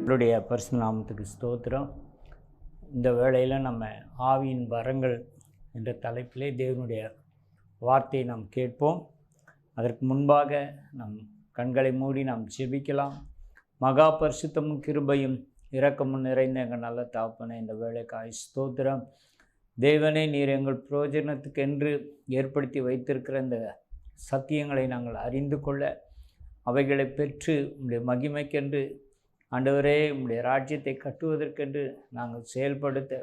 அவருடைய பரிசுத்த நாமத்துக்கு ஸ்தோத்திரம். இந்த வேளையில் நம்ம ஆவியின் வரங்கள் என்ற தலைப்பிலே தேவனுடைய வார்த்தையை நாம் கேட்போம். அதற்கு முன்பாக நம் கண்களை மூடி நாம் ஜெபிக்கலாம். மகா பரிசுத்தமும் கிருபையும் இரக்கமும் நிறைந்த எங்கள் நல்ல தகப்பனே, இந்த வேளைக்காய் ஸ்தோத்திரம். தேவனே, நீர் எங்கள் பிரயோஜனத்துக்கென்று ஏற்படுத்தி வைத்திருக்கிற இந்த சத்தியங்களை நாங்கள் அறிந்து கொள்ள, அவைகளை பெற்று உம்முடைய மகிமைக்கென்று ஆண்டவரே, உம்முடைய ராஜ்யத்தை கட்டுவதற்கென்று நாங்கள் செயல்படுத்த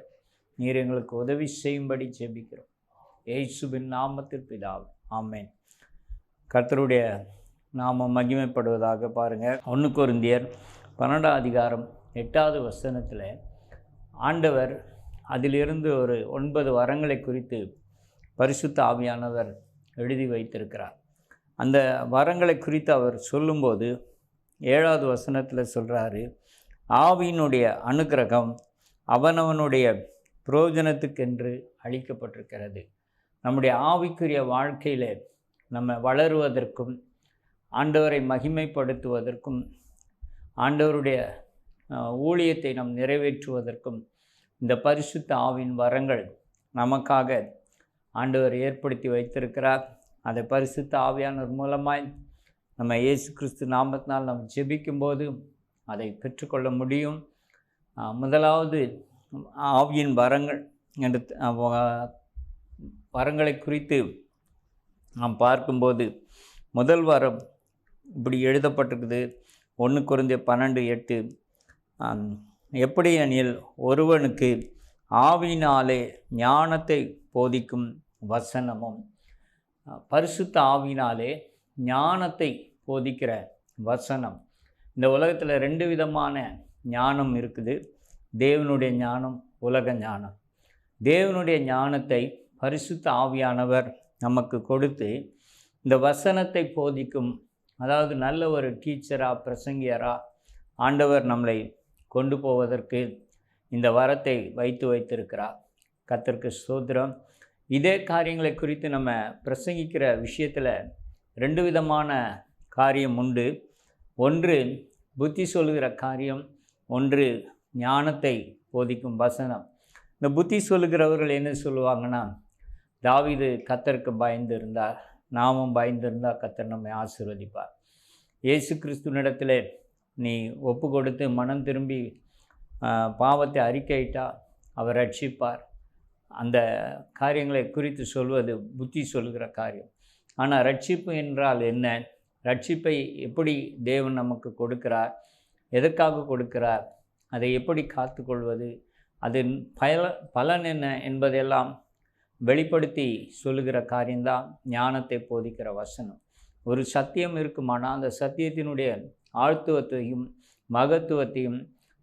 நீர் எங்களுக்கு உதவி செய்யும்படி ஜெபிக்கிறோம். இயேசுவின் நாமத்தில் பிதாவே, ஆமென். கர்த்தருடைய நாமம் மகிமைப்படுவதாக. பாருங்கள், 1 கொரிந்தியர் 12:8 ஆண்டவர் அதிலிருந்து ஒரு 9 வரங்களை குறித்து பரிசுத்த ஆவியானவர் எழுதி வைத்திருக்கிறார். அந்த வரங்களை குறித்து அவர் சொல்லும்போது 7 சொல்கிறாரு, ஆவியினுடைய அனுக்கிரகம் அவனவனுடைய பிரயோஜனத்துக்கென்று அளிக்கப்பட்டிருக்கிறது. நம்முடைய ஆவிக்குரிய வாழ்க்கையில் நம்ம வளருவதற்கும் ஆண்டவரை மகிமைப்படுத்துவதற்கும் ஆண்டவருடைய ஊழியத்தை நாம் நிறைவேற்றுவதற்கும் இந்த பரிசுத்த ஆவியின் வரங்கள் நமக்காக ஆண்டவர் ஏற்படுத்தி வைத்திருக்கிறார். அதை பரிசுத்த ஆவியானவர் மூலமாய் நம்ம இயேசு கிறிஸ்து நாமத்தினால் நம்ம ஜெபிக்கும்போது அதை பெற்றுக்கொள்ள முடியும். முதலாவது ஆவியின் வரங்கள் என்று வரங்களை குறித்து நாம் பார்க்கும்போது முதல் வரம் இப்படி எழுதப்பட்டிருக்குது. 1 கொரிந்தியர் 12:8 எப்படி எனில், ஒருவனுக்கு ஆவியினாலே ஞானத்தை போதிக்கும் வசனமும். பரிசுத்த ஆவியினாலே ஞானத்தை போதிக்கிற வசனம். இந்த உலகத்தில் 2 விதமான ஞானம் இருக்குது. தேவனுடைய ஞானம், உலக ஞானம். தேவனுடைய ஞானத்தை பரிசுத்த ஆவியானவர் நமக்கு கொடுத்து இந்த வசனத்தை போதிக்கும், அதாவது நல்ல ஒரு டீச்சராக, பிரசங்கியராக ஆண்டவர் நம்மளை கொண்டு போவதற்கு இந்த வரத்தை வைத்திருக்கிறார். கர்த்தருக்கு ஸ்தோத்திரம். இதே காரியங்களை குறித்து நம்ம பிரசங்கிக்கிற விஷயத்தில் 2 விதமான காரியம் உண்டு. ஒன்று புத்தி சொல்லுகிற காரியம், ஒன்று ஞானத்தை போதிக்கும் வசனம். இந்த புத்தி சொல்லுகிறவர்கள் என்ன சொல்லுவாங்கன்னா, தாவீது கர்த்தருக்கு பயந்து இருந்தார், நாமும் பயந்து இருந்தால் கர்த்தர் நம்மை ஆசீர்வதிப்பார். இயேசு கிறிஸ்துவினிடத்தில் நீ ஒப்பு கொடுத்து மனம் திரும்பி பாவத்தை அறிக்கையிட்டால் அவர் ரட்சிப்பார். அந்த காரியங்களை குறித்து சொல்வது புத்தி சொல்லுகிற காரியம். ஆனால் ரட்சிப்பு என்றால் என்ன? ரட்சிப்பை எப்படி தேவன் நமக்கு கொடுக்கிறார், எதற்காக கொடுக்கிறார், அதை எப்படி காத்து கொள்வது, அதன் பலன் என்ன என்பதெல்லாம் வெளிப்படுத்தி சொல்லுகிற காரியம்தான் ஞானத்தை போதிக்கிற வசனம். ஒரு சத்தியம் இருக்குமானால் அந்த சத்தியத்தினுடைய ஆழ்த்துவத்தையும் மகத்துவத்தையும்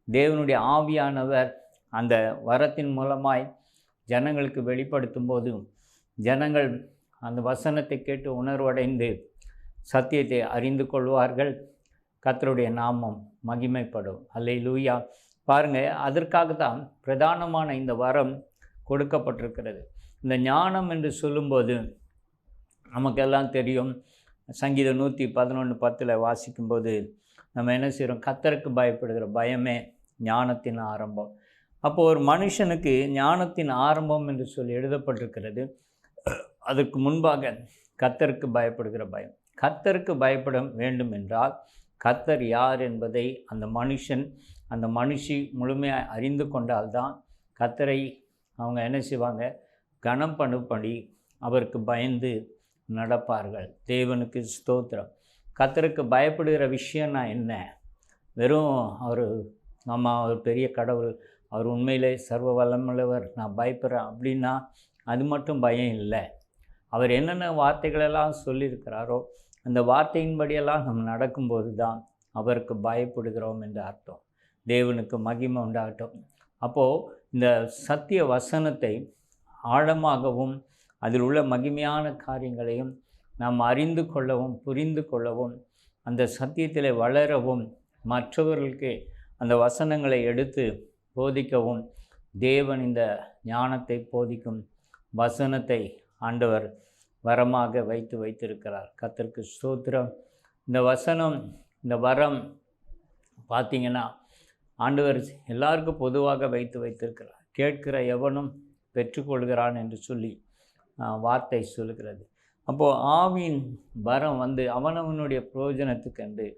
தேவனுடைய ஆவியானவர் அந்த வரத்தின் மூலமாய் ஜனங்களுக்கு வெளிப்படுத்தும் போது ஜனங்கள் அந்த வசனத்தை கேட்டு உணர்வடைந்து சத்தியத்தை அறிந்து கொள்வார்கள். கர்த்தருடைய நாமம் மகிமைப்படும். அல்லேலூயா. பாருங்கள், அதற்காகத்தான் பிரதானமான இந்த வரம் கொடுக்கப்பட்டிருக்கிறது. இந்த ஞானம் என்று சொல்லும்போது நமக்கெல்லாம் தெரியும். சங்கீதம் 111:10 வாசிக்கும்போது நம்ம என்ன செய்கிறோம்? கர்த்தருக்கு பயப்படுகிற பயமே ஞானத்தின் ஆரம்பம். அப்போது ஒரு மனுஷனுக்கு ஞானத்தின் ஆரம்பம் என்று சொல்லி எழுதப்பட்டிருக்கிறது. அதற்கு முன்பாக கர்த்தருக்கு பயப்படுகிற பயம். கர்த்தருக்கு பயப்பட வேண்டும் என்றால் கர்த்தர் யார் என்பதை அந்த மனுஷன், அந்த மனுஷி முழுமையாக அறிந்து கொண்டால்தான் கர்த்தரை அவங்க என்ன செய்வாங்க? கனம் பண்ணும்படி அவருக்கு பயந்து நடப்பார்கள். தேவனுக்கு ஸ்தோத்திரம். கர்த்தருக்கு பயப்படுகிற விஷயம்னா என்ன? வெறும் நம்ம ஒரு பெரிய கடவுள், அவர் உண்மையிலே சர்வ வல்லமுள்ளவர், நான் பயப்படுறேன் அப்படின்னா அது மட்டும் பயம் இல்லை. அவர் என்னென்ன வார்த்தைகளெல்லாம் சொல்லியிருக்கிறாரோ அந்த வார்த்தையின்படியெல்லாம் நம்ம நடக்கும்போது தான் அவருக்கு பயப்படுகிறோம் என்று அர்த்தம். தேவனுக்கு மகிமை உண்டாகட்டும். அப்போது இந்த சத்திய வசனத்தை ஆழமாகவும் அதில் உள்ள மகிமையான காரியங்களையும் நாம் அறிந்து கொள்ளவும் புரிந்து கொள்ளவும், அந்த சத்தியத்தில் வளரவும், மற்றவர்களுக்கு அந்த வசனங்களை எடுத்து போதிக்கவும் தேவன் இந்த ஞானத்தை போதிக்கும் வசனத்தை ஆண்டவர் வரமாக வைத்திருக்கிறார். கர்த்தருக்கு ஸ்தோத்திரம். இந்த வசனம், இந்த வரம் பார்த்திங்கன்னா ஆண்டவர் எல்லாருக்கும் பொதுவாக வைத்திருக்கிறார். கேட்கிற எவனும் பெற்றுக்கொள்கிறான் என்று சொல்லி வார்த்தை சொல்கிறது. அப்போது ஆவியின் வரம் வந்து அவனவனுடைய பிரயோஜனத்துக்கென்று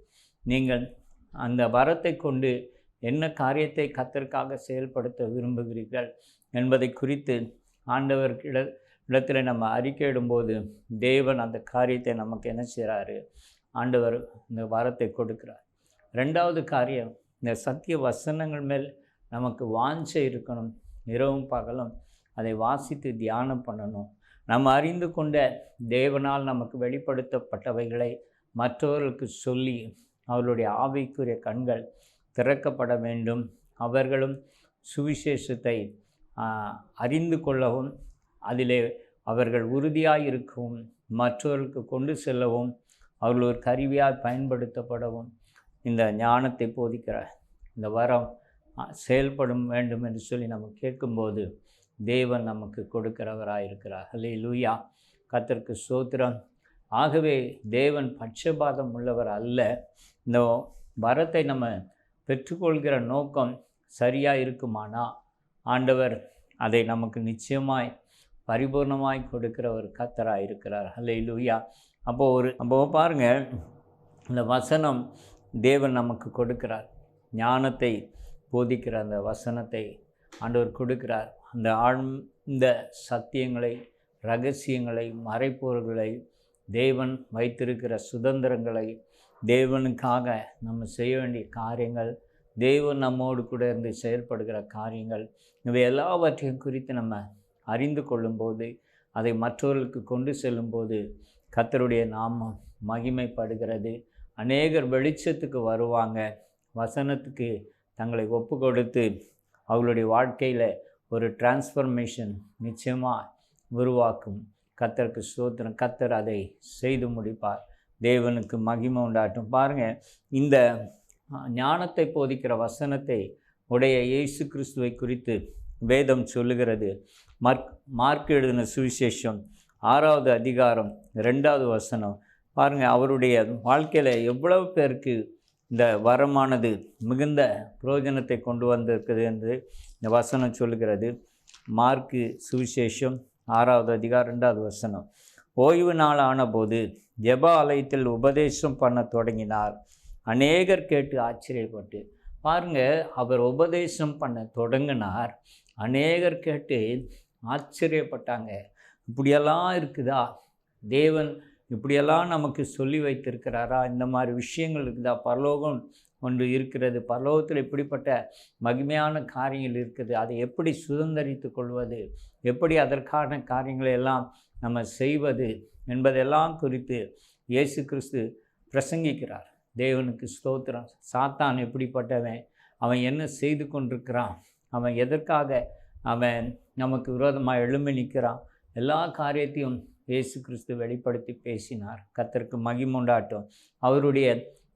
நீங்கள் அந்த வரத்தை கொண்டு என்ன காரியத்தை கர்த்தருக்காக செயல்படுத்த விரும்புகிறீர்கள் என்பதை குறித்து ஆண்டவர் இடத்துல நம்ம அறிக்கையிடும்போது தேவன் அந்த காரியத்தை நமக்கு என்ன செய்கிறாரு? ஆண்டவர் இந்த வரத்தை கொடுக்கிறார். ரெண்டாவது காரியம், இந்த சத்திய வசனங்கள் மேல் நமக்கு வாஞ்சை இருக்கணும். இரவும் பகலும் அதை வாசித்து தியானம் பண்ணணும். நம்ம அறிந்து கொண்ட தேவனால் நமக்கு வெளிப்படுத்தப்பட்டவைகளை மற்றவர்களுக்கு சொல்லி அவர்களுடைய ஆவிக்குரிய கண்கள் திறக்கப்பட வேண்டும். அவர்களும் சுவிசேஷத்தை அறிந்து கொள்ளவும் அதிலே அவர்கள் உறுதியாக இருக்கவும் மற்றவர்களுக்கு கொண்டு செல்லவும் அவர்கள் ஒரு கருவியாக பயன்படுத்தப்படவும் இந்த ஞானத்தை போதிக்கிற இந்த வரம் செயல்படும் வேண்டும் என்று சொல்லி நம்ம கேட்கும்போது தேவன் நமக்கு கொடுக்கிறவராக இருக்கிறார். ஹல்லேலூயா, கர்த்தருக்கு ஸ்தோத்திரம். ஆகவே தேவன் பட்சபாதம் உள்ளவர் அல்ல. இந்த வரத்தை நம்ம பெற்றுக்கொள்கிற நோக்கம் சரியாக இருக்குமானா ஆண்டவர் அதை நமக்கு நிச்சயமாய் பரிபூர்ணமாய் கொடுக்கிற ஒரு கர்த்தராக இருக்கிறார். ஹல்லேலூயா. அப்போது பாருங்கள், இந்த வசனம் தேவன் நமக்கு கொடுக்கிறார். ஞானத்தை போதிக்கிற அந்த வசனத்தை ஆண்டவர் கொடுக்கிறார். அந்த ஆழ்ந்த சத்தியங்களை, இரகசியங்களை, மறைப்பொருள்களை, தேவன் வைத்திருக்கிற சுதந்திரங்களை, தேவனுக்காக நம்ம செய்ய வேண்டிய காரியங்கள், தேவன் நம்மோடு கூட இருந்து செயல்படுகிற காரியங்கள், இவை எல்லாவற்றையும் குறித்து நம்ம அறிந்து கொள்ளும்போது, அதை மற்றவர்களுக்கு கொண்டு செல்லும்போது கர்த்தருடைய நாமம் மகிமைப்படுகிறது. அநேகர் வெளிச்சத்துக்கு வருவாங்க. வசனத்துக்கு தங்களை ஒப்பு கொடுத்து அவர்களுடைய வாழ்க்கையில் ஒரு டிரான்ஸ்ஃபர்மேஷன் நிச்சயமாக உருவாக்கும். கர்த்தருக்கு ஸ்தோத்திரம். கர்த்தர் அதை செய்து முடிப்பார். தேவனுக்கு மகிமை உண்டாட்டும். பாருங்கள், இந்த ஞானத்தை போதிக்கிற வசனத்தை உடைய இயேசு கிறிஸ்துவை குறித்து வேதம் சொல்லுகிறது. மார்க் எழுதின சுவிசேஷம் 6வது அதிகாரம் 2வது வசனம். பாருங்கள், அவருடைய வாழ்க்கையில் எவ்வளவு பேருக்கு இந்த வரமானது மிகுந்த பிரயோஜனத்தை கொண்டு வந்திருக்குது என்று இந்த வசனம் சொல்லுகிறது. மார்க்கு சுவிசேஷம் 6வது அதிகாரம் 2வது வசனம். ஓய்வு நாள் ஆனபோது ஜெப ஆலயத்தில் உபதேசம் பண்ண தொடங்கினார். அநேகர் கேட்டு ஆச்சரியப்பட்டு. பாருங்கள், அவர் உபதேசம் பண்ண தொடங்கினார். அநேகர் கேட்டு ஆச்சரியப்பட்டாங்க. இப்படியெல்லாம் இருக்குதா? தேவன் இப்படியெல்லாம் நமக்கு சொல்லி வைத்திருக்கிறாரா? இந்த மாதிரி விஷயங்கள் இருக்குதா? பரலோகம் ஒன்று இருக்கிறது. பரலோகத்தில் இப்படிப்பட்ட மகிமையான காரியங்கள் இருக்குது. அதை எப்படி சுதந்திரித்து கொள்வது, எப்படி அதற்கான காரியங்களை எல்லாம் நம்ம செய்வது என்பதெல்லாம் குறித்து இயேசு கிறிஸ்து பிரசங்கிக்கிறார். தேவனுக்கு ஸ்தோத்திரம். சாத்தான் எப்படிப்பட்டவன், அவன் என்ன செய்து கொண்டிருக்கிறான், அவன் எதற்காக அவன் நமக்கு விரோதமாக எழும்பி நிற்கிறான், எல்லா காரியத்தையும் இயேசு கிறிஸ்து வெளிப்படுத்தி பேசினார். கர்த்தருக்கு மகிமை உண்டாட்டும். அவருடைய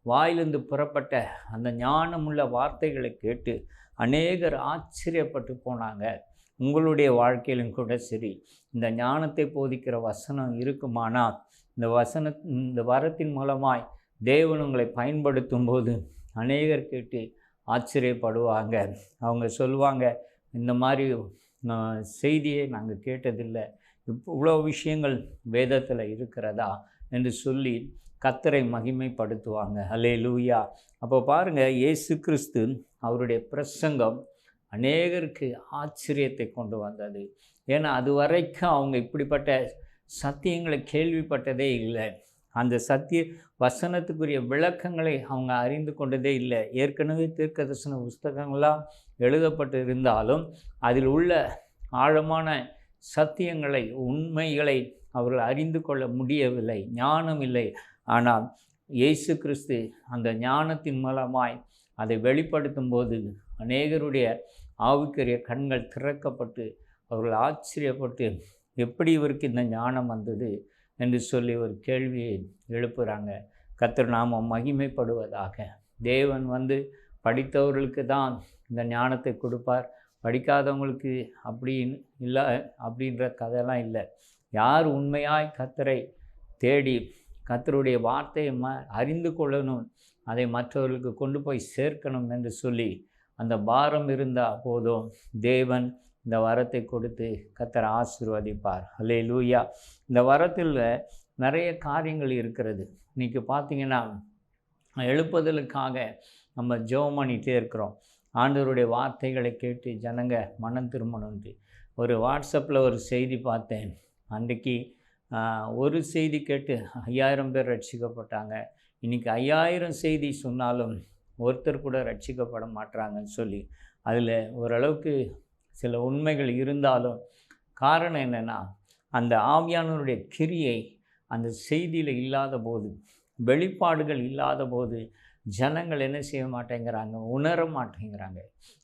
வாயிலிருந்து புறப்பட்ட அந்த ஞானமுள்ள வார்த்தைகளை கேட்டு அநேகர் ஆச்சரியப்பட்டு போனாங்க. உங்களுடைய வாழ்க்கையிலும் கூட சரி, இந்த ஞானத்தை போதிக்கிற வசனம் இருக்குமானால் இந்த வரத்தின் மூலமாய் தேவன் உங்களை பயன்படுத்தும் போது அநேகர் கேட்டு ஆச்சரியப்படுவாங்க. அவங்க சொல்லுவாங்க, இந்த மாதிரி செய்தியை நாங்கள் கேட்டதில்லை, இவ்வளோ விஷயங்கள் வேதத்தில் இருக்கிறதா என்று சொல்லி கர்த்தரை மகிமைப்படுத்துவாங்க. ஹல்லேலூயா. அப்போ பாருங்கள், இயேசு கிறிஸ்து அவருடைய பிரசங்கம் அநேகருக்கு ஆச்சரியத்தை கொண்டு வந்தது. ஏன்னா அது வரைக்கும் அவங்க இப்படிப்பட்ட சத்தியங்களை கேள்விப்பட்டதே இல்லை. அந்த சத்திய வசனத்துக்குரிய விளக்கங்களை அவங்க அறிந்து கொண்டதே இல்லை. ஏற்கனவே தீர்க்கதரிசன புஸ்தகங்களாம் எழுதப்பட்டு இருந்தாலும் அதில் உள்ள ஆழமான சத்தியங்களை, உண்மைகளை அவர்கள் அறிந்து கொள்ள முடியவில்லை. ஞானம் இல்லை. ஆனால் இயேசு கிறிஸ்து அந்த ஞானத்தின் மூலமாய் அதை வெளிப்படுத்தும் போது அநேகருடைய ஆவிக்குரிய கண்கள் திறக்கப்பட்டு அவர்கள் ஆச்சரியப்பட்டு, எப்படி இவருக்கு இந்த ஞானம் வந்தது என்று சொல்லி ஒரு கேள்வியை எழுப்புகிறாங்க. கர்த்தர் நாமம் மகிமைப்படுவதாக. தேவன் படித்தவர்களுக்கு தான் இந்த ஞானத்தை கொடுப்பார், படிக்காதவங்களுக்கு அப்படின்னு இல்லை அப்படின்ற கதையெல்லாம் இல்லை. யார் உண்மையாய் கர்த்தரை தேடி கர்த்தருடைய வார்த்தையை அறிந்து கொள்ளணும், அதை மற்றவர்களுக்கு கொண்டு போய் சேர்க்கணும் என்று சொல்லி அந்த பாரம் இருந்தால் போதும், தேவன் இந்த வரத்தை கொடுத்து கர்த்தர் ஆசீர்வதிப்பார். அல்லேலூயா. இந்த வரத்தில் நிறைய காரியங்கள் இருக்கிறது. இன்றைக்கி பார்த்தீங்கன்னா, எழுப்புதலுக்காக நம்ம ஜெபம் பண்ணிகிட்டே இருக்கிறோம். ஆண்டவருடைய வார்த்தைகளை கேட்டு ஜனங்க மனம் திரும்பணுன்ட்டு ஒரு வாட்ஸ்அப்பில் ஒரு செய்தி பார்த்தேன். அன்றைக்கி ஒரு செய்தி கேட்டு 5000 பேர் ரட்சிக்கப்பட்டாங்க. இன்றைக்கி 5000 செய்தி சொன்னாலும் ஒருத்தர் கூட ரட்சிக்கப்பட மாட்டாங்கன்னு சொல்லி, அதில் ஓரளவுக்கு சில உண்மைகள் இருந்தாலும் காரணம் என்னென்னா, அந்த ஆவியானவருடைய கிரியை அந்த செய்தியில் இல்லாத போது, வெளிப்பாடுகள் இல்லாத போது ஜனங்கள் என்ன செய்ய மாட்டேங்கிறாங்க, உணர மாட்டேங்கிறாங்க.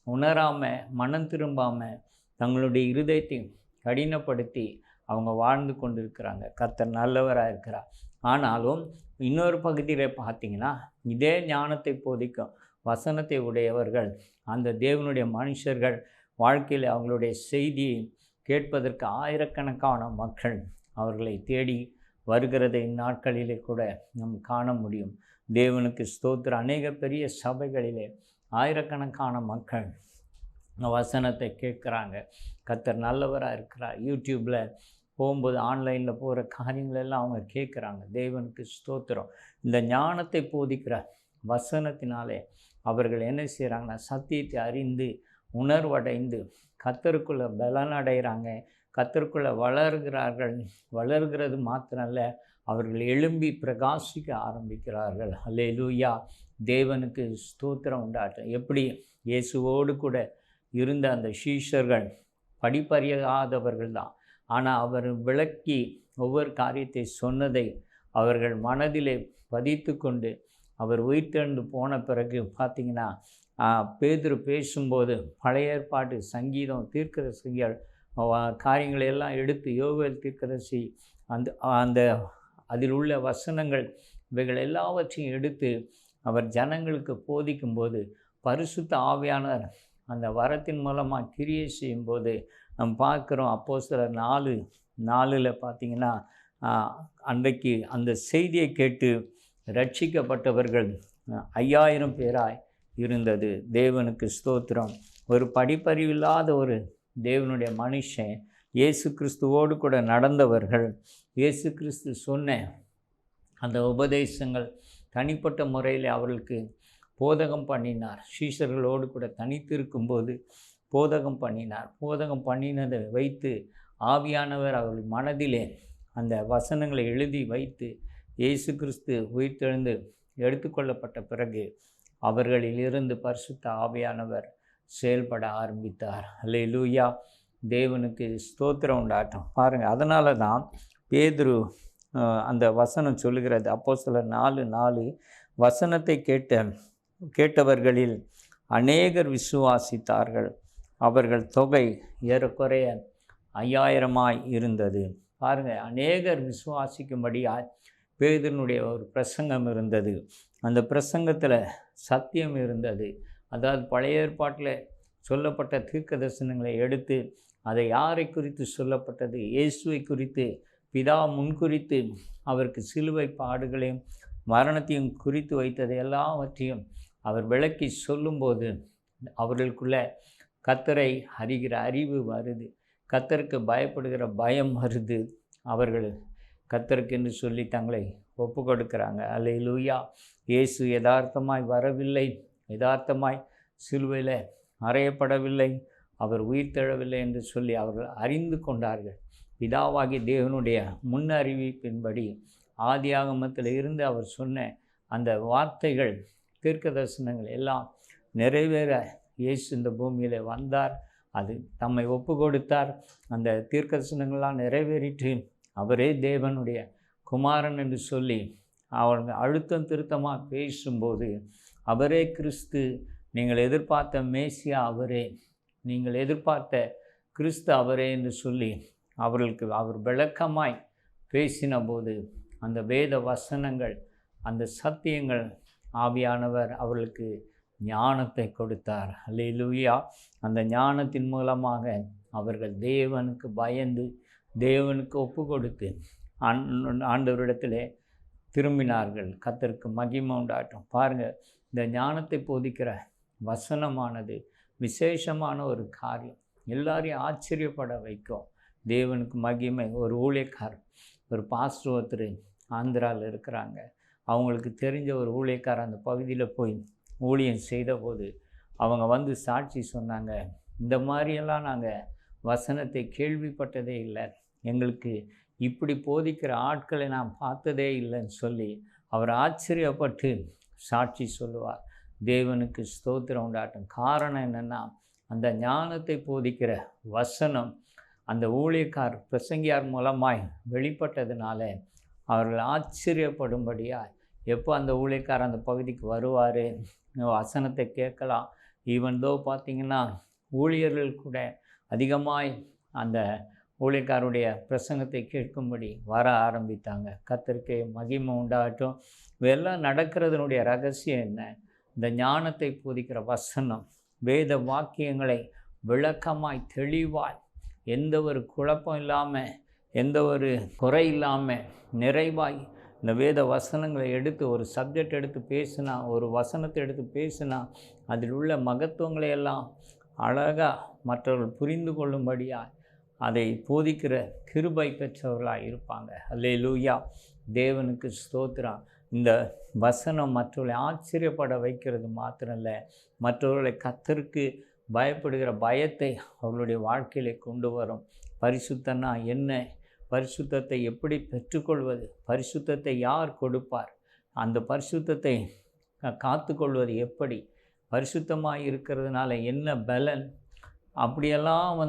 உணராமல், மனம் திரும்பாமல், தங்களுடைய இருதயத்தை கடினப்படுத்தி அவங்க வாழ்ந்து கொண்டு இருக்கிறாங்க. கர்த்தர் நல்லவராக இருக்கிறார். ஆனாலும் இன்னொரு பகுதியில் பார்த்திங்கன்னா, இதே ஞானத்தை போதிக்கும் வசனத்தை உடையவர்கள், அந்த தேவனுடைய மனுஷர்கள் வாழ்க்கையில் அவங்களுடைய செய்தியை கேட்பதற்கு ஆயிரக்கணக்கான மக்கள் அவர்களை தேடி வருகிறதை இந்நாட்களிலே கூட நாம் காண முடியும். தேவனுக்கு ஸ்தோத்திரம். அநேக பெரிய சபைகளிலே ஆயிரக்கணக்கான மக்கள் வசனத்தை கேட்குறாங்க. கர்த்தர் நல்லவராக இருக்கிறார். யூடியூப்பில் போகும்போது, ஆன்லைனில் போகிற காரியங்களெல்லாம் அவங்க கேட்குறாங்க. தேவனுக்கு ஸ்தோத்திரம். இந்த ஞானத்தை போதிக்கிற வசனத்தினாலே அவர்கள் என்ன செய்கிறாங்கன்னா, சத்தியத்தை அறிந்து உணர்வடைந்து கர்த்தருக்குள்ளே பலனடைகிறாங்க. கர்த்தருக்குள்ளே வளர்கிறார்கள். வளர்கிறது மாத்திரமல்ல, அவர்கள் எழும்பி பிரகாசிக்க ஆரம்பிக்கிறார்கள். அல்லேலூயா. தேவனுக்கு ஸ்தோத்திரம் உண்டாட்டும். எப்படி இயேசுவோடு கூட இருந்த அந்த சீஷர்கள் படிப்பறியாதவர்கள் தான். ஆனால் அவர் விளக்கி ஒவ்வொரு காரியத்தை சொன்னதை அவர்கள் மனதிலே பதித்து கொண்டு அவர் உயிர்த்தெழுந்து போன பிறகு பார்த்திங்கன்னா, பேதுரு பேசும்போது பழைய ஏற்பாட்டு சங்கீதம், தீர்க்கதரிசிகள் காரியங்களையெல்லாம் எடுத்து, யோவேல் தீர்க்கதரிசி அந்த அதில் உள்ள வசனங்கள் இவைகள் எல்லாவற்றையும் எடுத்து அவர் ஜனங்களுக்கு போதிக்கும்போது, பரிசுத்த ஆவியானவர் அந்த வரத்தின் மூலமாக கிரியை செய்யும்போது நம்ம பார்க்குறோம். அப்போஸ்தலர் 4:4 பார்த்திங்கன்னா, அன்றைக்கு அந்த செய்தியை கேட்டு ரட்சிக்கப்பட்டவர்கள் 5000 பேராய் இருந்தது. தேவனுக்கு ஸ்தோத்திரம். ஒரு படிப்பறிவில்லாத ஒரு தேவனுடைய மனுஷன், இயேசு கிறிஸ்துவோடு கூட நடந்தவர்கள், இயேசு கிறிஸ்து சொன்ன அந்த உபதேசங்கள் தனிப்பட்ட முறையில் அவர்களுக்கு போதகம் பண்ணினார். சீஷர்களோடு கூட தனித்து இருக்கும்போது போதகம் பண்ணினார். போதகம் பண்ணினதை வைத்து ஆவியானவர் அவர்கள் மனதிலே அந்த வசனங்களை எழுதி வைத்து, இயேசு கிறிஸ்து உயிர்த்தெழுந்து எடுத்துக்கொள்ளப்பட்ட பிறகு அவர்களிலிருந்து பரிசுத்த ஆவியானவர் செயல்பட ஆரம்பித்தார். அல்லேலூயா. தேவனுக்கு ஸ்தோத்திரம் உண்டாட்டும். பாருங்கள், அதனால தான் பேதுரு அந்த வசனம் சொல்லுகிறது. அப்போஸ்தலர் 4:4 வசனத்தை கேட்டவர்களில் அநேகர் விசுவாசித்தார்கள். அவர்கள் தொகை ஏறக்குறைய 5000 இருந்தது. பாருங்கள், அநேகர் விசுவாசிக்கும்படியாய் பேதுருனுடைய ஒரு பிரசங்கம் இருந்தது. அந்த பிரசங்கத்தில் சத்தியம் இருந்தது. அதாவது பழைய ஏற்பாட்டில் சொல்லப்பட்ட தீர்க்க தரிசனங்களை எடுத்து, அதை யாரை குறித்து சொல்லப்பட்டது, இயேசுவை குறித்து பிதா முன்குறித்து அவருக்கு சிலுவை பாடுகளையும் மரணத்தையும் குறித்து வைத்தது எல்லாவற்றையும் அவர் விளக்கி சொல்லும்போது அவர்களுக்குள்ள கர்த்தரை அறிகிற அறிவு வருது. கர்த்தருக்கு பயப்படுகிற பயம் வருது. அவர்கள் கர்த்தருக்கு என்று சொல்லி தங்களை ஒப்பு கொடுக்குறாங்க. அல்லேலூயா. இயேசு யதார்த்தமாய் வரவில்லை, யதார்த்தமாய் சிலுவையில் அறையப்படவில்லை, அவர் உயிர்த்தெழவில்லை என்று சொல்லி அவர்கள் அறிந்து கொண்டார்கள். பிதாவாகிய தேவனுடைய முன் அறிவிப்பின்படி ஆதியாகமத்தில் இருந்து அவர் சொன்ன அந்த வார்த்தைகள், தீர்க்க தரிசனங்கள் எல்லாம் நிறைவேற இயேசு இந்த பூமியில் வந்தார். அது தம்மை ஒப்பு கொடுத்தார். அந்த தீர்க்க தரிசனங்கள்லாம் நிறைவேறிட்டு அவரே தேவனுடைய குமாரன் என்று சொல்லி அவங்க அழுத்தம் திருத்தமாக பேசும்போது, அவரே கிறிஸ்து, நீங்கள் எதிர்பார்த்த மேசியா அவரே, நீங்கள் எதிர்பார்த்த கிறிஸ்து அவரே என்று சொல்லி அவர்களுக்கு அவர் விளக்கமாய் பேசின போது அந்த வேத வசனங்கள், அந்த சத்தியங்கள், ஆவியானவர் அவர்களுக்கு ஞானத்தை கொடுத்தார். அல்லேலூயா. அந்த ஞானத்தின் மூலமாக அவர்கள் தேவனுக்கு பயந்து தேவனுக்கு ஒப்பு கொடுத்து ஆண்டவரிடத்திலே திரும்பினார்கள். கர்த்தருக்கு மகிமை உண்டாட்டும். பாருங்கள், இந்த ஞானத்தை போதிக்கிற வசனமானது விசேஷமான ஒரு காரியம், எல்லாரையும் ஆச்சரியப்பட வைக்கும். தேவனுக்கு மகிமை. ஒரு ஊழியக்காரர், ஒரு பாஸ்டர் ஒருத்தர் ஆந்திராவில் இருக்கிறாங்க. அவங்களுக்கு தெரிஞ்ச ஒரு ஊழியக்காரர் அந்த பகுதியில் போய் ஊழியம் செய்தபோது அவங்க வந்து சாட்சி சொன்னாங்க, இந்த மாதிரியெல்லாம் நாங்கள் வசனத்தை கேள்விப்பட்டதே இல்லை, எங்களுக்கு இப்படி போதிக்கிற ஆட்களை நான் பார்த்ததே இல்லைன்னு சொல்லி அவர் ஆச்சரியப்பட்டு சாட்சி சொல்லுவார். தேவனுக்கு ஸ்தோத்திரம் உண்டாட்டும். காரணம் என்னென்னா, அந்த ஞானத்தை போதிக்கிற வசனம் அந்த ஊழியக்கார் பிரசங்கியார் மூலமாய் வெளிப்பட்டதுனால அவர்கள் ஆச்சரியப்படும்படியாக, எப்போ அந்த ஊழியக்கார் அந்த பகுதிக்கு வருவார், வசனத்தை கேட்கலாம். ஈவன் தோ பார்த்திங்கன்னா ஊழியர்கள் கூட அதிகமாய் அந்த ஊழியக்காருடைய பிரசங்கத்தை கேட்கும்படி வர ஆரம்பித்தாங்க. கர்த்தருக்கு மகிமை உண்டாகட்டும். இதெல்லாம் நடக்கிறதுனுடைய ரகசியம் என்ன? இந்த ஞானத்தை போதிக்கிற வசனம், வேத வாக்கியங்களை விளக்கமாய் தெளிவாய், எந்த ஒரு குழப்பம் இல்லாமல், எந்த ஒரு குறை இல்லாமல் நிறைவாய் இந்த வேத வசனங்களை எடுத்து ஒரு சப்ஜெக்ட் எடுத்து பேசினா, ஒரு வசனத்தை எடுத்து பேசினா, அதில் உள்ள மகத்துவங்களை எல்லாம் அழகாக மற்றவர்கள் புரிந்து கொள்ளும்படியாக அதை போதிக்கிற கிருபை பெற்றவர்களாக இருப்பாங்க. அல்லேலூயா. தேவனுக்கு ஸ்தோத்திரம். இந்த வசனம் மற்றவர்களை ஆச்சரியப்பட வைக்கிறது மாத்திரம் இல்லை, மற்றவர்களை கர்த்தருக்கு பயப்படுகிற பயத்தை அவர்களுடைய வாழ்க்கையிலே கொண்டு வரும். பரிசுத்தம்னா என்ன? பரிசுத்தத்தை எப்படி பெற்றுக்கொள்வது? பரிசுத்தத்தை யார் கொடுப்பார்? அந்த பரிசுத்தத்தை காத்துக்கொள்வது எப்படி? பரிசுத்தமாக இருக்கிறதுனால என்ன பலன்? அப்படியெல்லாம்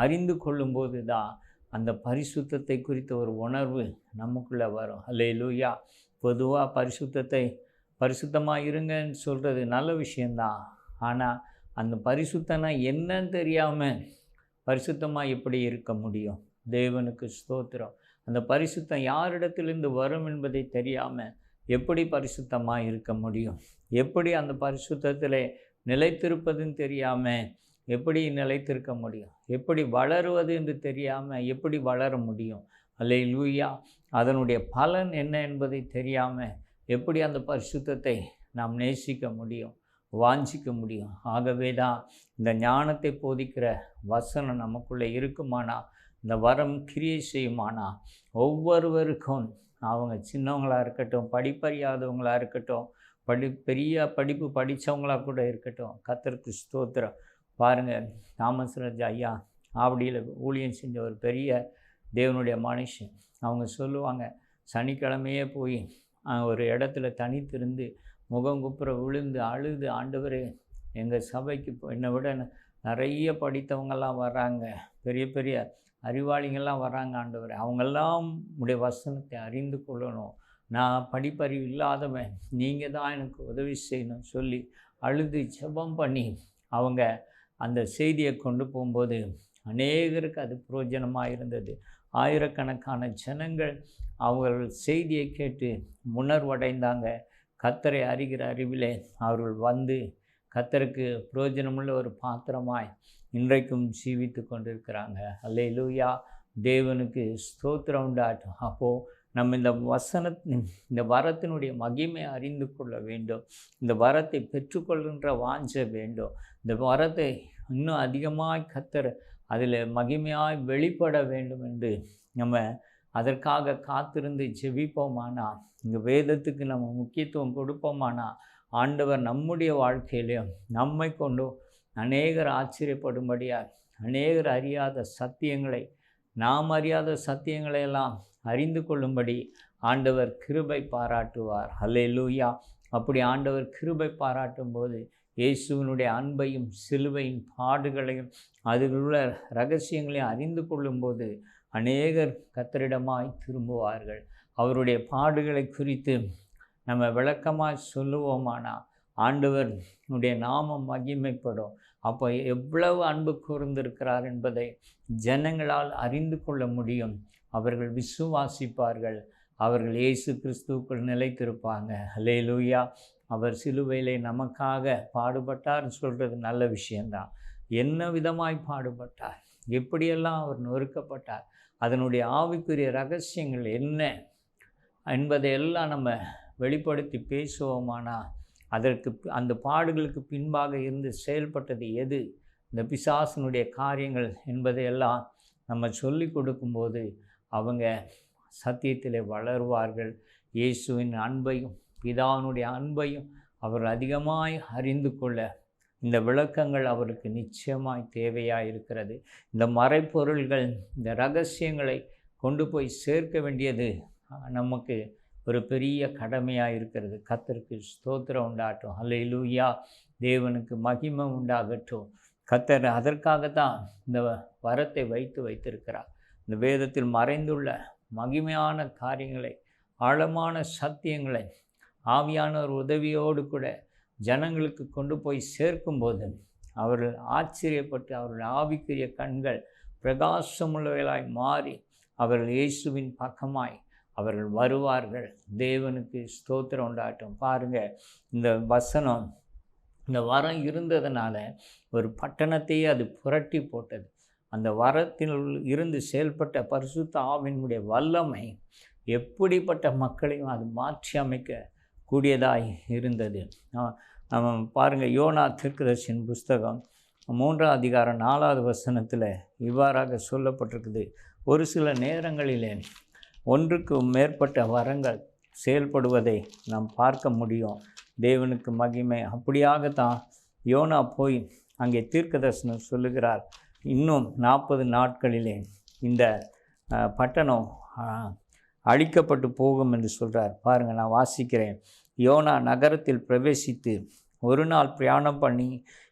அறிந்து கொள்ளும்போது தான் அந்த பரிசுத்தத்தை குறித்த ஒரு உணர்வு நமக்குள்ளே வரும். அல்லேலூயா. பொதுவாக பரிசுத்தமாக இருங்கன்னு சொல்கிறது நல்ல விஷயந்தான். ஆனால் அந்த பரிசுத்தம்னா என்னன்னு தெரியாமல் பரிசுத்தமாக எப்படி இருக்க முடியும்? தேவனுக்கு ஸ்தோத்திரம். அந்த பரிசுத்தம் யாரிடத்திலிருந்து வரும் என்பதை தெரியாமல் எப்படி பரிசுத்தமாக இருக்க முடியும்? எப்படி அந்த பரிசுத்தத்தில் நிலைத்திருப்பதுன்னு தெரியாமல் எப்படி நிலைத்திருக்க முடியும்? எப்படி வளருவது என்று தெரியாமல் எப்படி வளர முடியும்? அல்லேலூயா. அதனுடைய பலன் என்ன என்பதை தெரியாமல் எப்படி அந்த பரிசுத்தத்தை நாம் நேசிக்க முடியும், வாஞ்சிக்க முடியும்? ஆகவே தான் இந்த ஞானத்தை போதிக்கிற வசனம் நமக்குள்ளே இருக்குமானா, இந்த வரம் கிரியை செய்யுமானா, ஒவ்வொருவருக்கும், அவங்க சின்னவங்களாக இருக்கட்டும், படிப்பறியாதவங்களாக இருக்கட்டும், பெரிய படிப்பு படித்தவங்களாக கூட இருக்கட்டும், கர்த்தருக்கு ஸ்தோத்திரம். பாருங்கள், தாமஸ் ராஜா ஐயா ஆவடியில் ஊழியம் செஞ்ச ஒரு பெரிய தேவனுடைய மனுஷன். அவங்க சொல்லுவாங்க, சனிக்கிழமையே போய் ஒரு இடத்துல தனித்திருந்து முகங்குப்புற விழுந்து அழுது, ஆண்டவரே, எங்கள் சபைக்கு என்னை விட நிறைய படித்தவங்கெல்லாம் வர்றாங்க, பெரிய பெரிய அறிவாளிகள்லாம் வர்றாங்க ஆண்டவரே, அவங்கெல்லாம் உடைய வசனத்தை அறிந்து கொள்ளணும், நான் படிப்பறிவு இல்லாதவன், நீங்கள் தான் எனக்கு உதவி செய்யணும் சொல்லி அழுது ஜெபம் பண்ணி அவங்க அந்த செய்தியை கொண்டு போகும்போது அநேகருக்கு அது பிரயோஜனமாக இருந்தது. ஆயிரக்கணக்கான ஜனங்கள் அவர்கள் செய்தியை கேட்டு உணர்வடைந்தாங்க. கர்த்தரை அறிகிற அறிவிலே அவர்கள் கர்த்தருக்கு பிரயோஜனமுள்ள ஒரு பாத்திரமாய் இன்றைக்கும் ஜீவித்து கொண்டிருக்கிறாங்க. அல்லேலூயா. தேவனுக்கு ஸ்தோத்திரம் உண்டாட்டும். அப்போது நம்ம இந்த வரத்தினுடைய மகிமையை அறிந்து கொள்ள வேண்டும். இந்த வரத்தை பெற்றுக்கொள்கின்ற வாஞ்ச வேண்டும். இந்த வரத்தை இன்னும் அதிகமாக கர்த்தர் அதில் மகிமையாய் வெளிப்பட வேண்டும் என்று நம்ம அதற்காக காத்திருந்து ஜெபிப்போமானா, இந்த வேதத்துக்கு நம்ம முக்கியத்துவம் கொடுப்போமானா, ஆண்டவர் நம்முடைய வாழ்க்கையிலையும் நம்மை கொண்டும் அநேகர் ஆச்சரியப்படும்படியாக, அநேகர் அறியாத சத்தியங்களை, நாம் அறியாத சத்தியங்களையெல்லாம் அறிந்து கொள்ளும்படி ஆண்டவர் கிருபை பாராட்டுவார். அல்லேலூயா. அப்படி ஆண்டவர் கிருபை பாராட்டும் போது இயேசுவினுடைய அன்பையும் சிலுவையின் பாடுகளையும் அதில் உள்ள ரகசியங்களையும் அறிந்து கொள்ளும்போது அநேகர் கர்த்தரிடமாய் திரும்புவார்கள். அவருடைய பாடுகளை குறித்து நம்ம விளக்கமாக சொல்லுவோமானா ஆண்டவருடைய நாமம் மகிமைப்படும். அப்போ எவ்வளவு அன்பு கூர்ந்திருக்கிறார் என்பதை ஜனங்களால் அறிந்து கொள்ள முடியும். அவர்கள் விசுவாசிப்பார்கள். அவர்கள் இயேசு கிறிஸ்துவுக்குள் நிலைத்திருப்பாங்க. அல்லேலூயா. அவர் சிலுவையிலே நமக்காக பாடுபட்டார்னு சொல்கிறது நல்ல விஷயந்தான். என்ன விதமாய் பாடுபட்டார், எப்படியெல்லாம் அவர் நொறுக்கப்பட்டார், அதனுடைய ஆவிக்குரிய ரகசியங்கள் என்ன என்பதையெல்லாம் நம்ம வெளிப்படுத்தி பேசுவோமானா அந்த பாடுகளுக்கு பின்பாக இருந்து செயல்பட்டது எது, இந்த பிசாசனுடைய காரியங்கள் என்பதையெல்லாம் நம்ம சொல்லி கொடுக்கும்போது அவங்க சத்தியத்தில் வளருவார்கள். இயேசுவின் அன்பையும் பிதாவினுடைய அன்பையும் அவர்கள் அதிகமாய் அறிந்து கொள்ள இந்த விளக்கங்கள் அவருக்கு நிச்சயமாய் தேவையாக இருக்கிறது. இந்த மறைப்பொருள்கள், இந்த ரகசியங்களை கொண்டு போய் சேர்க்க வேண்டியது நமக்கு ஒரு பெரிய கடமையாக இருக்கிறது. கர்த்தருக்கு ஸ்தோத்திரம் உண்டாகட்டும். அல்லேலூயா. தேவனுக்கு மகிமை உண்டாகட்டும். கர்த்தர் அதற்காகத்தான் இந்த வரத்தை வைத்திருக்கிறார். இந்த வேதத்தில் மறைந்துள்ள மகிமையான காரியங்களை, ஆழமான சத்தியங்களை ஆவியானவர் உதவியோடு கூட ஜனங்களுக்கு கொண்டு போய் சேர்க்கும்போது அவர்கள் ஆச்சரியப்பட்டு அவர்கள் ஆவிக்குரிய கண்கள் பிரகாசமுள்ளவர்களாய் மாறி அவர்கள் இயேசுவின் பக்கமாய் அவர்கள் வருவார்கள். தேவனுக்கு ஸ்தோத்திரம் உண்டாகட்டும். பாருங்கள், இந்த வசனம், இந்த வரம் இருந்ததுனால ஒரு பட்டணத்தையே அது புரட்டி போட்டது. அந்த வரத்தில் இருந்து செயல்பட்ட பரிசுத்த ஆவியினுடைய வல்லமை எப்படிப்பட்ட மக்களையும் அது மாற்றி அமைக்க கூடியதாய் இருந்தது. நம்ம பாருங்கள், யோனா தீர்க்கதரிசியின் புஸ்தகம் 3ஆம் அதிகாரம் 4வது வசனத்தில் இவ்வாறாக சொல்லப்பட்டிருக்குது. ஒரு சில நேரங்களிலே ஒன்றுக்கு மேற்பட்ட வரங்கள் செயல்படுவதை நாம் பார்க்க முடியும். தேவனுக்கு மகிமை. அப்படியாகத்தான் யோனா போய் அங்கே தீர்க்கதரிசனம் சொல்லுகிறார். இன்னும் 40 நாட்களிலே இந்த பட்டணம் அழிக்கப்பட்டு போகும் என்று சொல்கிறார். பாருங்கள், நான் வாசிக்கிறேன். யோனா நகரத்தில் பிரவேசித்து ஒரு நாள் பிரயாணம் பண்ணி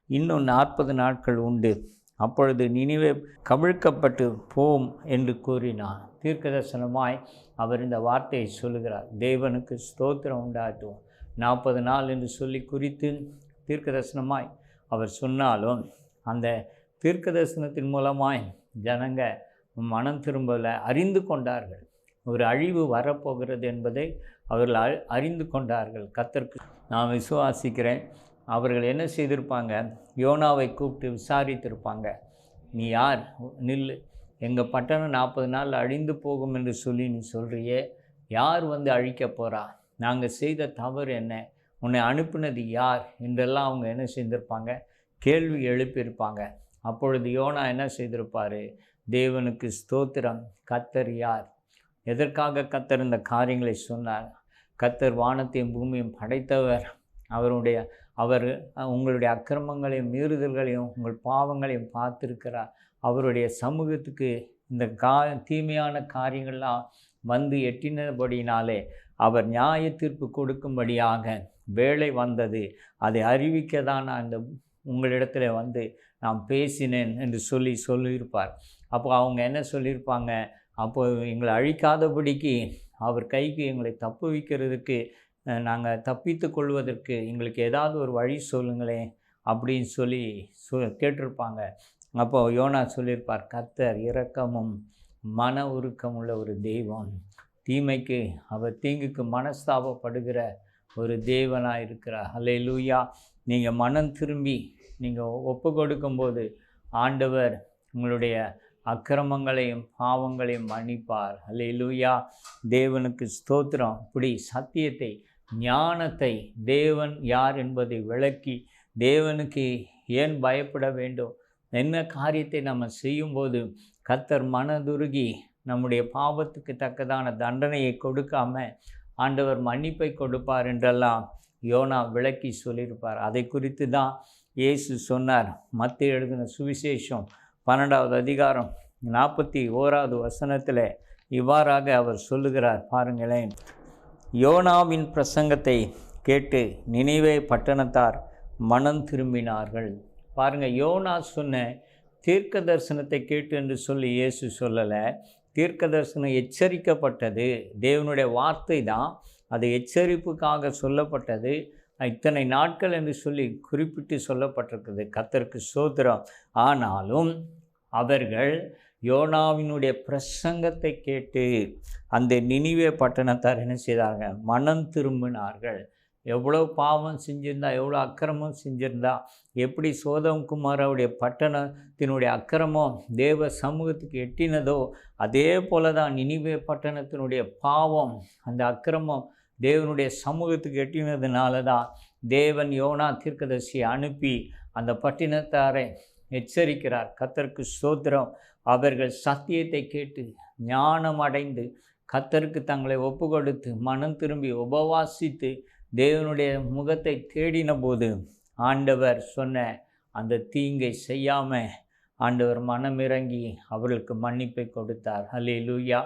இன்னும் 40 நாட்கள் உண்டு. அப்பொழுது நினிவே கவிழ்க்கப்பட்டு போம் என்று கூறினார். தீர்க்கதரிசனமாய் அவர் இந்த வார்த்தையை சொல்லுகிறார். தேவனுக்கு ஸ்தோத்திரம் உண்டாகட்டும். 40 நாள் என்று சொல்லி குறித்து தீர்க்கதரிசனமாய் அவர் சொன்னாலும் அந்த தீர்க்கதரிசனத்தின் மூலமாய் ஜனங்க மனம் திரும்பல அறிந்து கொண்டார்கள். ஒரு அழிவு வரப்போகிறது என்பதை அவர்கள் அறிந்து கொண்டார்கள். கர்த்தருக்கு நான் விசுவாசிக்கிறேன். அவர்கள் என்ன செய்திருப்பாங்க? யோனாவை கூப்பிட்டு விசாரித்திருப்பாங்க. நீ யார்? நில்லு. எங்கள் பட்டணம் 40 நாள் அழிந்து போகும் என்று சொல்லி நீ சொல்கிறியே, யார் வந்து அழிக்க போகிறா? நாங்கள் செய்த தவறு என்ன? உன்னை அனுப்பினது யார் என்றெல்லாம் அவங்க என்ன செய்திருப்பாங்க? கேள்வி எழுப்பியிருப்பாங்க. அப்பொழுது யோனா என்ன செய்திருப்பார்? தேவனுக்கு ஸ்தோத்திரம். கர்த்தர் யார்? எதற்காக கர்த்தர் இந்த காரியங்களை சொன்னார்? கர்த்தர் வானத்தையும் பூமியும் படைத்தவர். அவர் உங்களுடைய அக்கிரமங்களையும் மீறுதல்களையும் உங்கள் பாவங்களையும் பார்த்திருக்கிறார். அவருடைய சமூகத்துக்கு இந்த தீமையான காரியங்கள்லாம் வந்து எட்டினபடினாலே அவர் நியாய தீர்ப்பு கொடுக்கும்படியாக வேலை வந்தது. அதை அறிவிக்க தான் நான் உங்களிடத்தில் வந்து நான் பேசினேன் என்று சொல்லியிருப்பார். அப்போ அவங்க என்ன சொல்லியிருப்பாங்க? அப்போ எங்களை அழிக்காதபடிக்கு அவர் கைக்கு எங்களை தப்புவிக்கிறதுக்கு, நாங்கள் தப்பித்து கொள்வதற்கு எங்களுக்கு ஏதாவது ஒரு வழி சொல்லுங்களேன் அப்படின்னு சொல்லி கேட்டிருப்பாங்க. அப்போது யோனா சொல்லியிருப்பார், கர்த்தர் இரக்கமும் மன உருக்கம் உள்ள ஒரு தெய்வம். தீமைக்கு அவர் தீங்குக்கு மனஸ்தாபப்படுகிற ஒரு தேவனாக இருக்கிறார். அல்லேலூயா. நீங்கள் மனம் திரும்பி நீங்கள் ஒப்பு கொடுக்கும்போது ஆண்டவர் உங்களுடைய அக்கிரமங்களையும் பாவங்களையும் மன்னிப்பார். அல்லேலூயா. தேவனுக்கு ஸ்தோத்திரம். இப்படி சத்தியத்தை, ஞானத்தை, தேவன் யார் என்பதை விளக்கி, தேவனுக்கு ஏன் பயப்பட வேண்டும், என்ன காரியத்தை நம்ம செய்யும்போது கர்த்தர் மனதுருகி நம்முடைய பாவத்துக்கு தக்கதான தண்டனையை கொடுக்காம ஆண்டவர் மன்னிப்பை கொடுப்பார் என்றெல்லாம் யோனா விளக்கி சொல்லியிருப்பார். அதை குறித்து தான் இயேசு சொன்னார். மத்தேயு எழுதின சுவிசேஷம் 12வது அதிகாரம் 41வது வசனத்தில் இவ்வாறாக அவர் சொல்லுகிறார். பாருங்களேன், யோனாவின் பிரசங்கத்தை கேட்டு நினிவே பட்டணத்தார் மனம் திரும்பினார்கள். பாருங்கள், யோனா சொன்ன தீர்க்க தரிசனத்தை கேட்டு என்று சொல்லி இயேசு சொல்லலை. தீர்க்க தரிசனம் எச்சரிக்கப்பட்டது. தேவனுடைய வார்த்தை தான் அது எச்சரிப்புக்காக சொல்லப்பட்டது. இத்தனை நாட்கள் என்று சொல்லி குறிப்பிட்டு சொல்லப்பட்டிருக்குது. கர்த்தருக்கு ஸ்தோத்திரம். ஆனாலும் அவர்கள் யோனாவினுடைய பிரசங்கத்தை கேட்டு அந்த நினிவே பட்டணத்தார் என்ன செய்தாங்க? மனம் திரும்பினார்கள். எவ்வளோ பாவம் செஞ்சிருந்தா, எவ்வளோ அக்கிரமம் செஞ்சிருந்தா, எப்படி சோதம் குமாராவுடைய பட்டணத்தினுடைய அக்கிரமம் தேவ சமூகத்துக்கு எட்டினதோ அதே போல தான் நினிவே பட்டணத்தினுடைய பாவம், அந்த அக்கிரமம் தேவனுடைய சமூகத்துக்கு எட்டினதுனால தான் தேவன் யோனா தீர்க்கதரிசியை அனுப்பி அந்த பட்டினத்தாரை எச்சரிக்கிறார். கர்த்தருக்கு ஸ்தோத்திரம். அவர்கள் சத்தியத்தை கேட்டு ஞானம் அடைந்து கர்த்தருக்கு தங்களை ஒப்பு கொடுத்து மனம் திரும்பி உபவாசித்து தேவனுடைய முகத்தை தேடின போது ஆண்டவர் சொன்ன அந்த தீங்கை செய்யாமல் ஆண்டவர் மனமிறங்கி அவர்களுக்கு மன்னிப்பை கொடுத்தார். அல்லேலூயா.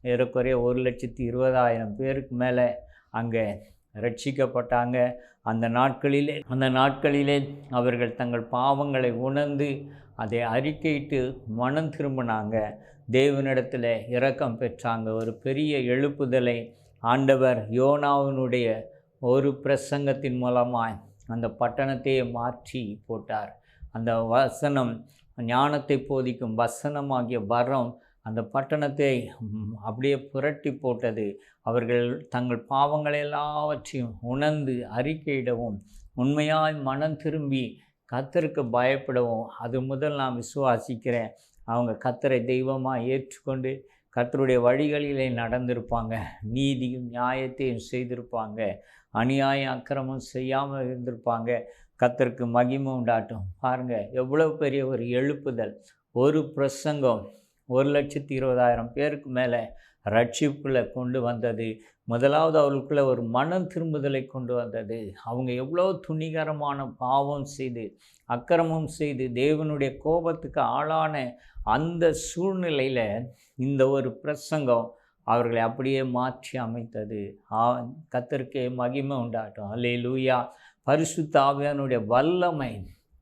ஏறக்குறைய 1,20,000 பேருக்கு மேலே அங்கே ரட்சிக்கப்பட்டாங்க. அந்த நாட்களிலே அவர்கள் தங்கள் பாவங்களை உணர்ந்து அதை அறிக்கையிட்டு மனம் திரும்பினாங்க. தேவனிடத்தில் இரக்கம் பெற்றாங்க. ஒரு பெரிய எழுப்புதலை ஆண்டவர் யோனாவினுடைய ஒரு பிரசங்கத்தின் மூலமாய் அந்த பட்டணத்தையே மாற்றி போட்டார். அந்த வசனம், ஞானத்தை போதிக்கும் வசனமாகிய வரம் அந்த பட்டணத்தை அப்படியே புரட்டி போட்டது. அவர்கள் தங்கள் பாவங்களை எல்லாவற்றையும் உணர்ந்து அறிக்கையிடவும் உண்மையாய் மனம் திரும்பி கர்த்தருக்கு பயப்படவும், அது முதல் நான் விசுவாசிக்கிறேன், அவங்க கர்த்தரை தெய்வமாக ஏற்றுக்கொண்டு கர்த்தருடைய வழிகளிலே நடந்திருப்பாங்க. நீதியும் நியாயத்தையும் செய்திருப்பாங்க. அநியாயம் அக்கிரமம் செய்யாமல் இருந்திருப்பாங்க. கர்த்தருக்கு மகிமை உண்டாட்டும். பாருங்கள், எவ்வளோ பெரிய ஒரு எழுப்புதல். ஒரு பிரசங்கம் 1,20,000 பேருக்கு மேலே ரட்சிப்புக்குள்ளே கொண்டு வந்தது. முதலாவது அவர்களுக்குள்ளே ஒரு மனம் திரும்புதலை கொண்டு வந்தது. அவங்க எவ்வளோ துணிகரமான பாவம் செய்து அக்கிரமம் செய்து தேவனுடைய கோபத்துக்கு ஆளான அந்த சூழ்நிலையில் இந்த ஒரு பிரசங்கம் அவர்களை அப்படியே மாற்றி அமைத்தது. கர்த்தருக்கே மகிமை உண்டாட்டும். அல்லேலூயா. பரிசுத்த ஆவியானுடைய வல்லமை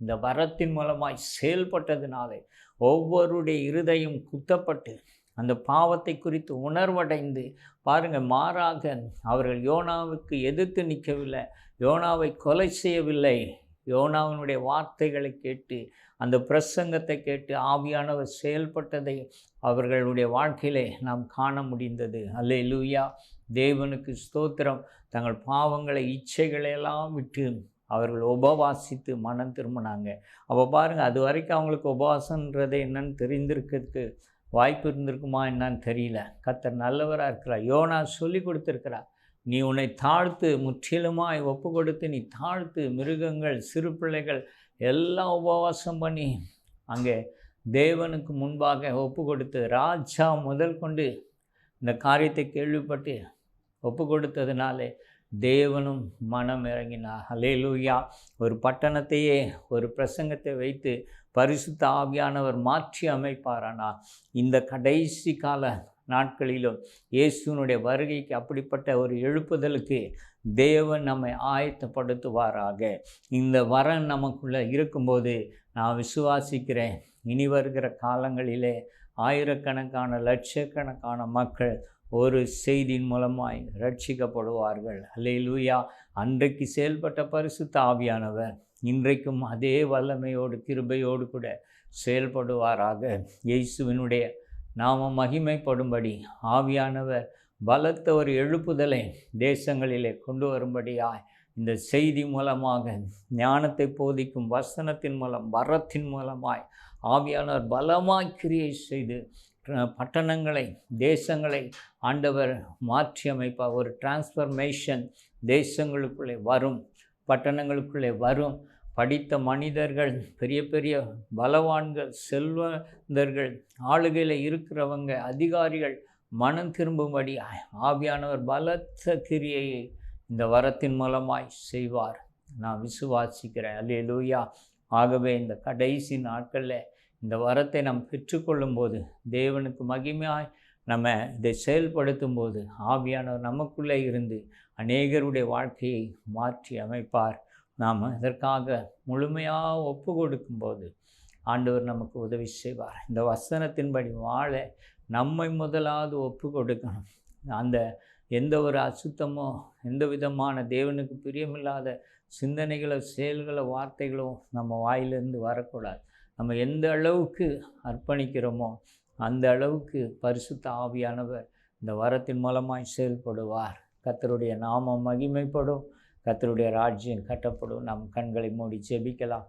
இந்த வரத்தின் மூலமாய் செயல்பட்டதுனாலே ஒவ்வொருடைய இருதயம் குத்தப்பட்டு அந்த பாவத்தை குறித்து உணர்வடைந்து பாருங்கள், மாறாக அவர்கள் யோனாவுக்கு எதிர்த்து நிற்கவில்லை, யோனாவை கொலை செய்யவில்லை. யோனாவினுடைய வார்த்தைகளை கேட்டு அந்த பிரசங்கத்தை கேட்டு ஆவியானவர் செயல்பட்டதை அவர்களுடைய வாழ்க்கையிலே நாம் காண முடிந்தது. அல்லேலூயா. தேவனுக்கு ஸ்தோத்திரம். தங்கள் பாவங்களை இச்சைகளையெல்லாம் விட்டு அவர்கள் உபவாசித்து மனம் திரும்பினாங்க. அப்போ பாருங்கள், அது வரைக்கும் அவங்களுக்கு உபவாசன்றது என்னன்னு தெரிந்திருக்கிறதுக்கு வாய்ப்பு இருந்திருக்குமா என்னன்னு தெரியல. கர்த்தர் நல்லவராக இருக்கிறார். யோனா சொல்லி கொடுத்துருக்கிறார், நீ உன்னை தாழ்த்து, முற்றிலுமாய் ஒப்பு கொடுத்து நீ தாழ்த்து, மிருகங்கள் சிறு பிள்ளைகள் எல்லாம் உபவாசம் பண்ணி அங்கே தேவனுக்கு முன்பாக ஒப்பு கொடுத்து, ராஜா முதல் கொண்டு இந்த காரியத்தை கேள்விப்பட்டு ஒப்பு கொடுத்ததுனாலே தேவனும் மனம் இறங்கினார். அல்லேலூயா. ஒரு பட்டணத்தையே ஒரு பிரசங்கத்தை வைத்து பரிசுத்த ஆவியானவர் மாற்றி அமைப்பாரானால் இந்த கடைசி கால நாட்களிலும் இயேசுனுடைய வருகைக்கு அப்படிப்பட்ட ஒரு எழுப்புதலுக்கு தேவன் நம்மை ஆயத்தப்படுத்துவாராக. இந்த வரம் நமக்குள்ளே இருக்கும்போது நான் விசுவாசிக்கிறேன், இனி வருகிற காலங்களிலே ஆயிரக்கணக்கான லட்சக்கணக்கான மக்கள் ஒரு செய்தியின் மூலமாய் ரட்சிக்கப்படுவார்கள். அல்லேலூயா. அன்றைக்கு செயல்பட்ட பரிசுத்த ஆவியானவர் இன்றைக்கும் அதே வல்லமையோடு கிருபையோடு கூட செயல்படுவாராக. இயேசுவினுடைய நாமம் மகிமைப்படும்படி ஆவியானவர் பலத்த ஒரு எழுப்புதலை தேசங்களிலே கொண்டு வரும்படியாய் இந்த செய்தி மூலமாக, ஞானத்தை போதிக்கும் வசனத்தின் மூலம், வரத்தின் மூலமாய் ஆவியானவர் பலமாய் கிரியை செய்து பட்டணங்களை, தேசங்களை ஆண்டவர் மாற்றி அமைப்பார். ஒரு டிரான்ஸ்ஃபர்மேஷன் தேசங்களுக்குள்ளே வரும், பட்டணங்களுக்குள்ளே வரும். படித்த மனிதர்கள், பெரிய பெரிய பலவான்கள், செல்வந்தர்கள், ஆளுகையில் இருக்கிறவங்க, அதிகாரிகள் மனம் திரும்பும்படி ஆவியானவர் பலத்த கிரியையை இந்த வரத்தின் மூலமாய் செய்வார். நான் விசுவாசிக்கிறேன். அல்லேலூயா. ஆகவே இந்த கடைசி நாட்களில் இந்த வரத்தை நாம் பெற்றுக்கொள்ளும் போது, தேவனுக்கு மகிமையாய் நம்ம இதை செயல்படுத்தும் போது ஆவியானவர் நமக்குள்ளே இருந்து அநேகருடைய வாழ்க்கையை மாற்றி அமைப்பார். நாம் இதற்காக முழுமையாக ஒப்பு கொடுக்கும்போது ஆண்டவர் நமக்கு உதவி செய்வார். இந்த வசனத்தின்படி வாழ நம்மை முதலாவது ஒப்பு கொடுக்கணும். அந்த எந்த ஒரு அசுத்தமோ, எந்த விதமான தேவனுக்கு பிரியமில்லாத சிந்தனைகளோ, செயல்களோ, வார்த்தைகளோ நம்ம வாயிலிருந்து வரக்கூடாது. நம்ம எந்த அளவுக்கு அர்ப்பணிக்கிறோமோ அந்த அளவுக்கு பரிசுத்த ஆவியானவர் இந்த வரத்தின் மூலமாய் செயல்படுவார். கர்த்தருடைய நாமம் மகிமைப்படும், கர்த்தருடைய ராஜ்யம் கட்டப்படும். நம் கண்களை மூடி ஜெபிக்கலாம்.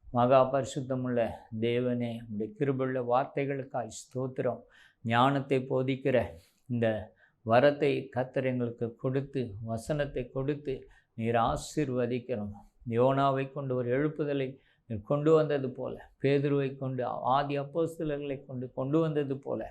மகா பரிசுத்தமுள்ள தேவனே, உடைய கிருபையுள்ள வார்த்தைகளுக்காய் ஸ்தோத்திரம். ஞானத்தை போதிக்கிற இந்த வரத்தை கர்த்தர் எங்களுக்கு கொடுத்து, வசனத்தை கொடுத்து நீர் ஆசீர்வதிக்கணும். யோனாவை கொண்டு ஒரு எழுப்புதலை நீர் கொண்டு வந்தது போல, பேதுருவை கொண்டு ஆதி அப்போஸ்தலர்களை கொண்டு வந்தது போல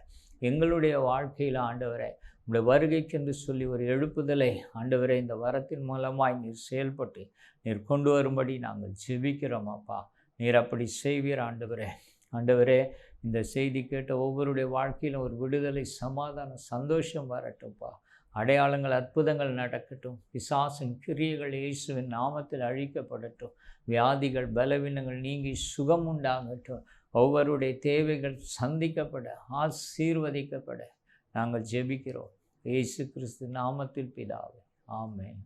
எங்களுடைய வாழ்க்கையில் ஆண்டவரே உங்களுடைய வருகைக்கென்று சொல்லி ஒரு எழுப்புதலை ஆண்டவரே இந்த வரத்தின் மூலமாய் நீர் செயல்பட்டு நீர் கொண்டு வரும்படி நாங்கள் ஜெபிக்கிறோம் அப்பா. நீர் அப்படி செய்வீர் ஆண்டவரே. ஆண்டவரே, இந்த செய்தி கேட்ட ஒவ்வொருடைய வாழ்க்கையிலும் ஒரு விடுதலை, சமாதானம், சந்தோஷம் வரட்டும்ப்பா. அடையாளங்கள், அற்புதங்கள் நடக்கட்டும். பிசாசின் கிரியைகள் இயேசுவின் நாமத்தில் அழிக்கப்படட்டும். வியாதிகள், பலவீனங்கள் நீங்கி சுகம் உண்டாகட்டும். ஒவ்வொருடைய தேவைகள் சந்திக்கப்பட, ஆசீர்வதிக்கப்பட நாங்கள் ஜெபிக்கிறோம். இயேசு கிறிஸ்து நாமத்தில் பிதாவே, ஆமென்.